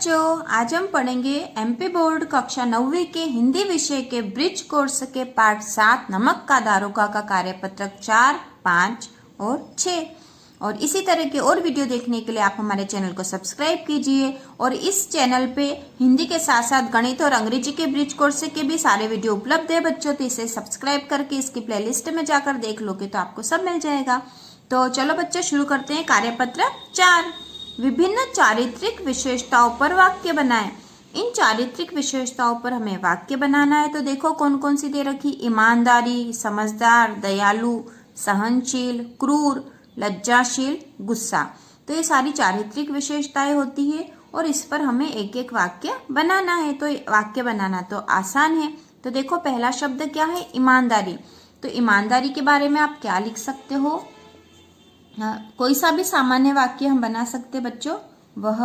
बच्चों, आज हम पढ़ेंगे एमपी बोर्ड कक्षा 9वीं के हिंदी विषय के ब्रिज कोर्स के पाठ 7 नमक का दारोगा का कार्यपत्रक 4, 5 और 6। और इसी तरह के और वीडियो देखने के लिए आप हमारे चैनल को सब्सक्राइब कीजिए। और इस चैनल पे हिंदी के साथ साथ गणित और अंग्रेजी के ब्रिज कोर्स के भी सारे वीडियो उपलब्ध है बच्चों, तो इसे सब्सक्राइब करके इसकी प्लेलिस्ट में जाकर देख लोगे तो आपको सब मिल जाएगा। तो चलो बच्चों शुरू करते हैं। कार्यपत्रक 4, विभिन्न चारित्रिक विशेषताओं पर वाक्य बनाएं। इन चारित्रिक विशेषताओं पर हमें वाक्य बनाना है। तो देखो कौन कौन सी दे रखी, ईमानदारी, समझदार, दयालु, सहनशील, क्रूर, लज्जाशील, गुस्सा। तो ये सारी चारित्रिक विशेषताएं होती है और इस पर हमें एक एक वाक्य बनाना है। तो वाक्य बनाना तो आसान है। तो देखो पहला शब्द क्या है, ईमानदारी। तो ईमानदारी के बारे में आप क्या लिख सकते हो, कोई सा भी सामान्य वाक्य हम बना सकते बच्चों। वह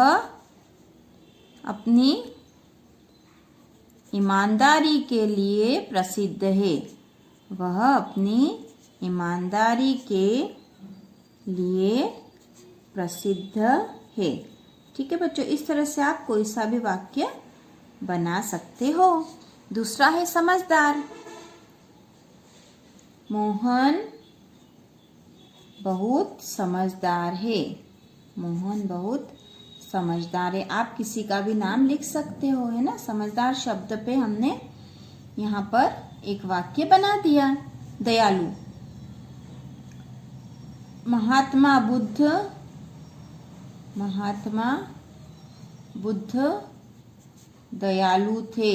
अपनी ईमानदारी के लिए प्रसिद्ध है। वह अपनी ईमानदारी के लिए प्रसिद्ध है। ठीक है बच्चों, इस तरह से आप कोई सा भी वाक्य बना सकते हो। दूसरा है समझदार। मोहन बहुत समझदार है। मोहन बहुत समझदार है। आप किसी का भी नाम लिख सकते हो, है ना। समझदार शब्द पे हमने यहाँ पर एक वाक्य बना दिया। दयालु, महात्मा बुद्ध दयालु थे।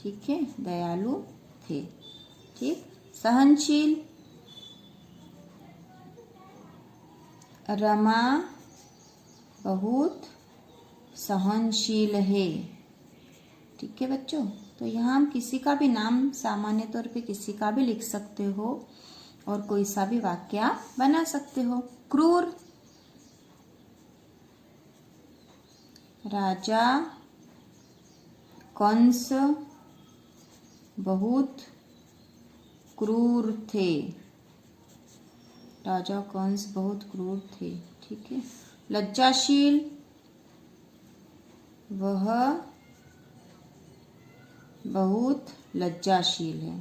ठीक है, दयालु थे। ठीक। सहनशील, रमा बहुत सहनशील है। ठीक है बच्चों, तो यहाँ हम किसी का भी नाम सामान्य तौर पे किसी का भी लिख सकते हो और कोई सा भी वाक्य बना सकते हो। क्रूर, राजा कंस बहुत क्रूर थे। राजा कंस बहुत क्रूर थे। ठीक है। लज्जाशील, वह बहुत लज्जाशील है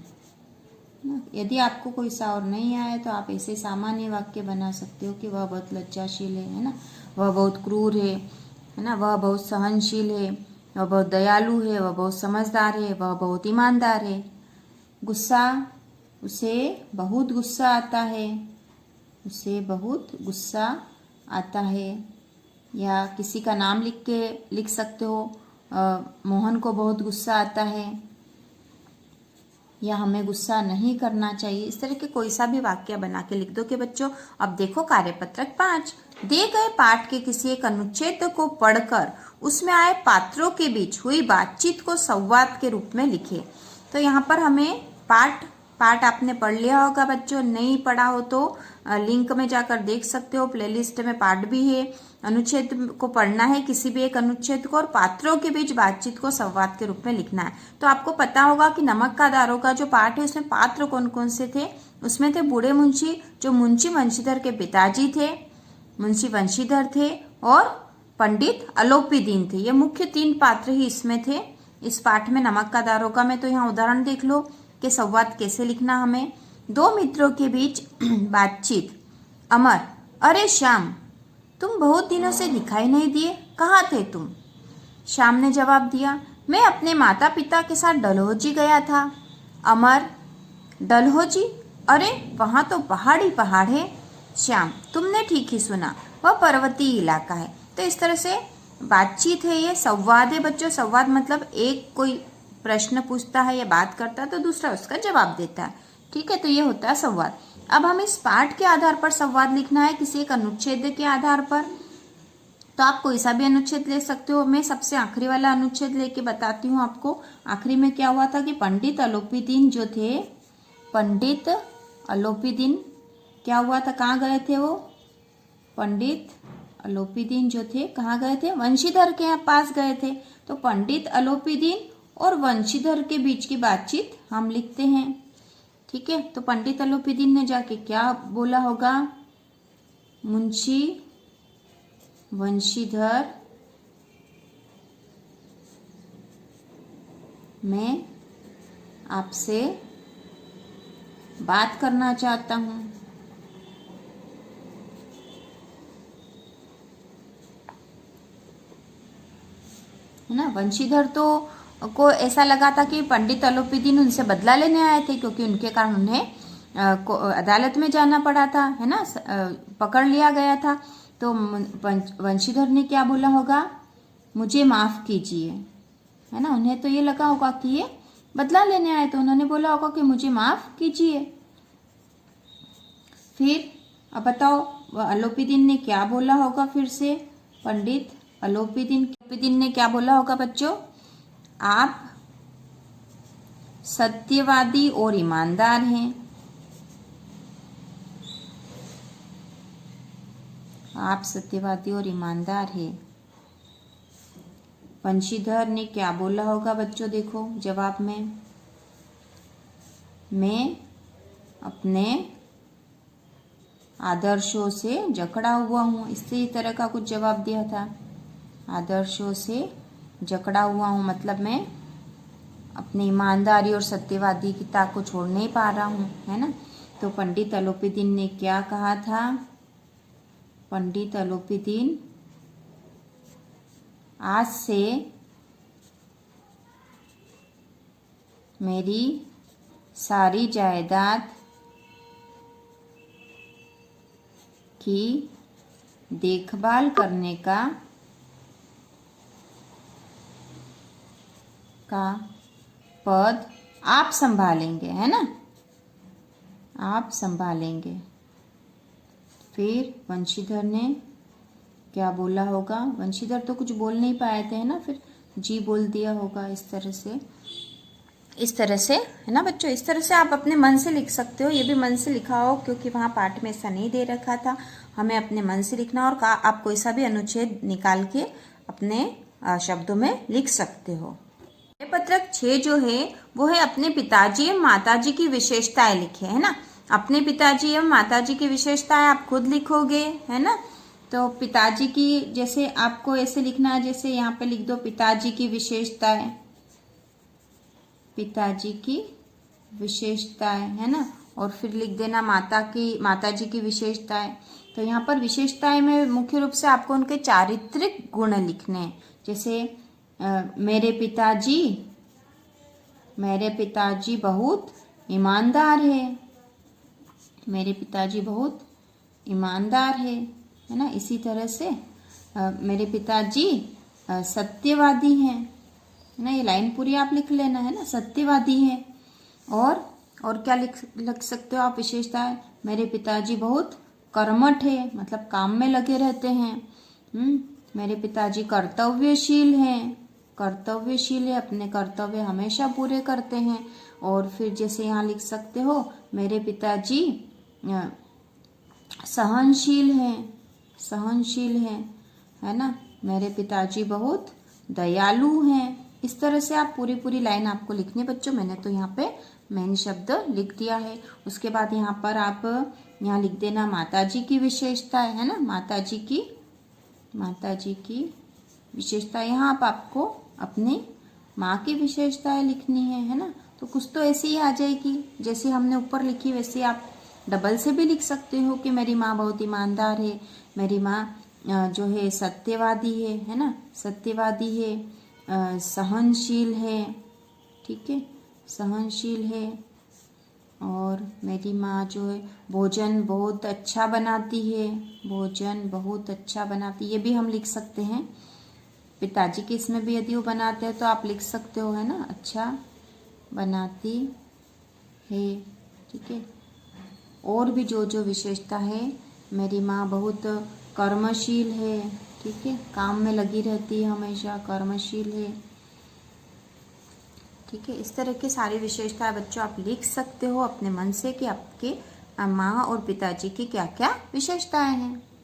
ना। यदि आपको कोई सा और नहीं आए तो आप ऐसे सामान्य वाक्य बना सकते हो कि वह बहुत लज्जाशील है ना। वह बहुत क्रूर है ना। वह बहुत सहनशील है। वह बहुत दयालु है। वह बहुत समझदार है। वह बहुत ईमानदार है। गुस्सा, उसे बहुत गुस्सा आता है। उसे बहुत गुस्सा आता है। या किसी का नाम लिख सकते हो, मोहन को बहुत गुस्सा आता है, या हमें गुस्सा नहीं करना चाहिए। इस तरह के कोई सा भी वाक्य बना के लिख दो कि बच्चों। अब देखो कार्यपत्रक 5, दिए गए पाठ के किसी एक अनुच्छेद को पढ़कर उसमें आए पात्रों के बीच हुई बातचीत को संवाद के रूप में लिखे। तो यहाँ पर हमें पाठ आपने पढ़ लिया होगा बच्चों। नहीं पढ़ा हो तो लिंक में जाकर देख सकते हो, प्लेलिस्ट में पाठ भी है। अनुच्छेद को पढ़ना है, किसी भी एक अनुच्छेद को, और पात्रों के बीच बातचीत को संवाद के रूप में लिखना है। तो आपको पता होगा कि नमक का दारोगा जो पाठ है उसमें पात्र कौन कौन से थे। उसमें थे बूढ़े मुंशी, जो मुंशी वंशीधर के पिताजी थे, मुंशी वंशीधर थे, और पंडित अलोपीदीन थे। ये मुख्य 3 पात्र ही इसमें थे इस पाठ में, नमक का दारोगा में। तो यहाँ उदाहरण देख लो कि संवाद कैसे लिखना हमें। 2 मित्रों के बीच बातचीत। अमर, अरे श्याम, तुम बहुत दिनों से दिखाई नहीं दिए, कहाँ थे तुम? श्याम ने जवाब दिया, मैं अपने माता पिता के साथ डलहौजी गया था। अमर, डलहौजी? अरे वहाँ तो पहाड़ी पहाड़ है। श्याम, तुमने ठीक ही सुना, वह पर्वतीय इलाका है। तो इस तरह से बातचीत है, ये संवाद है बच्चों। संवाद मतलब एक कोई प्रश्न पूछता है या बात करता है तो दूसरा उसका जवाब देता है। ठीक है, तो ये होता है संवाद। अब हम इस पाठ के आधार पर संवाद लिखना है, किसी एक अनुच्छेद के आधार पर। तो आप कोई सा भी अनुच्छेद ले सकते हो। मैं सबसे आखिरी वाला अनुच्छेद लेके बताती हूँ आपको। आखिरी में क्या हुआ था कि पंडित अलोपीदीन जो थे, पंडित अलोपीदीन क्या हुआ था, कहाँ गए थे वो? पंडित अलोपीदीन जो थे कहाँ गए थे? वंशीधर के पास गए थे। तो पंडित अलोपीदीन और वंशीधर के बीच की बातचीत हम लिखते हैं। ठीक है, तो पंडित अलोपीदीन ने जाके क्या बोला होगा? मुंशी वंशीधर मैं आपसे बात करना चाहता हूँ। है ना। वंशीधर तो को ऐसा लगा था कि पंडित अलोपीदीन उनसे बदला लेने आए थे, क्योंकि उनके कारण उन्हें अदालत में जाना पड़ा था, है ना, पकड़ लिया गया था। तो वंशीधर ने क्या बोला होगा, मुझे माफ कीजिए, है ना। उन्हें तो ये लगा होगा कि ये बदला लेने आए, तो उन्होंने बोला होगा कि मुझे माफ कीजिए। फिर अब बताओ अलोपीदीन ने क्या बोला होगा फिर से, पंडित अलोपीदीन ने क्या बोला होगा बच्चों, आप सत्यवादी और ईमानदार हैं। आप सत्यवादी और ईमानदार हैं। वंशीधर ने क्या बोला होगा बच्चों, देखो जवाब में, मैं अपने आदर्शों से जकड़ा हुआ हूँ। इसी तरह का कुछ जवाब दिया था, आदर्शों से जकड़ा हुआ हूँ, मतलब मैं अपनी ईमानदारी और सत्यवादिता को छोड़ नहीं पा रहा हूँ, है ना। तो पंडित अलोपीदीन ने क्या कहा था, पंडित अलोपीदीन आज से मेरी सारी जायदाद की देखभाल करने का पद आप संभालेंगे, है ना, आप संभालेंगे। फिर वंशीधर ने क्या बोला होगा, वंशीधर तो कुछ बोल नहीं पाए थे, है ना, फिर जी बोल दिया होगा। इस तरह से है ना बच्चों, इस तरह से आप अपने मन से लिख सकते हो। ये भी मन से लिखा हो, क्योंकि वहाँ पाठ में ऐसा नहीं दे रखा था, हमें अपने मन से लिखना, और आप कोई सा भी अनुच्छेद निकाल के अपने शब्दों में लिख सकते हो। पत्रक 6 जो है वो है अपने पिताजी एवं माताजी की विशेषताएं लिखे, है ना। अपने पिताजी एवं माताजी की विशेषताएं आप खुद लिखोगे, है ना। तो पिताजी की, जैसे आपको ऐसे लिखना है, जैसे यहाँ पे लिख दो पिताजी की विशेषताएं, पिताजी की विशेषताएं, है ना, और फिर लिख देना माताजी की विशेषताएं। तो यहाँ पर विशेषताएं में मुख्य रूप से आपको उनके चारित्रिक गुण लिखने हैं। जैसे मेरे पिताजी बहुत ईमानदार है, मेरे पिताजी बहुत ईमानदार है ना। इसी तरह से मेरे पिताजी सत्यवादी हैं, है ना। ये लाइन पूरी आप लिख लेना, है ना, सत्यवादी है। और क्या लिख सकते हो आप विशेषताएं, मेरे पिताजी बहुत कर्मठ है, मतलब काम में लगे रहते हैं। मेरे पिताजी कर्तव्यशील है, अपने कर्तव्य हमेशा पूरे करते हैं। और फिर जैसे यहाँ लिख सकते हो, मेरे पिताजी सहनशील हैं, है ना। मेरे पिताजी बहुत दयालु हैं। इस तरह से आप पूरी लाइन आपको लिखनी है बच्चों। मैंने तो यहाँ पे मेन शब्द लिख दिया है। उसके बाद यहाँ पर आप यहाँ लिख देना माताजी की विशेषताएं, है ना, माताजी की विशेषता। यहाँ आपको अपनी माँ की विशेषताएं लिखनी है ना। तो कुछ तो ऐसी ही आ जाएगी, जैसे हमने ऊपर लिखी वैसे आप डबल से भी लिख सकते हो कि मेरी माँ बहुत ईमानदार है, मेरी माँ जो है सत्यवादी है ना, सत्यवादी है, सहनशील है, ठीक है, सहनशील है। और मेरी माँ जो है भोजन बहुत अच्छा बनाती है, ये भी हम लिख सकते हैं। पिताजी के इसमें भी यदि वो बनाते हैं तो आप लिख सकते हो, है ना, अच्छा बनाती है, ठीक है। और भी जो विशेषता है, मेरी माँ बहुत कर्मशील है, ठीक है, काम में लगी रहती है हमेशा, कर्मशील है, ठीक है। इस तरह की सारी विशेषताएं बच्चों आप लिख सकते हो अपने मन से कि आपके माँ और पिताजी की क्या क्या विशेषताएं हैं।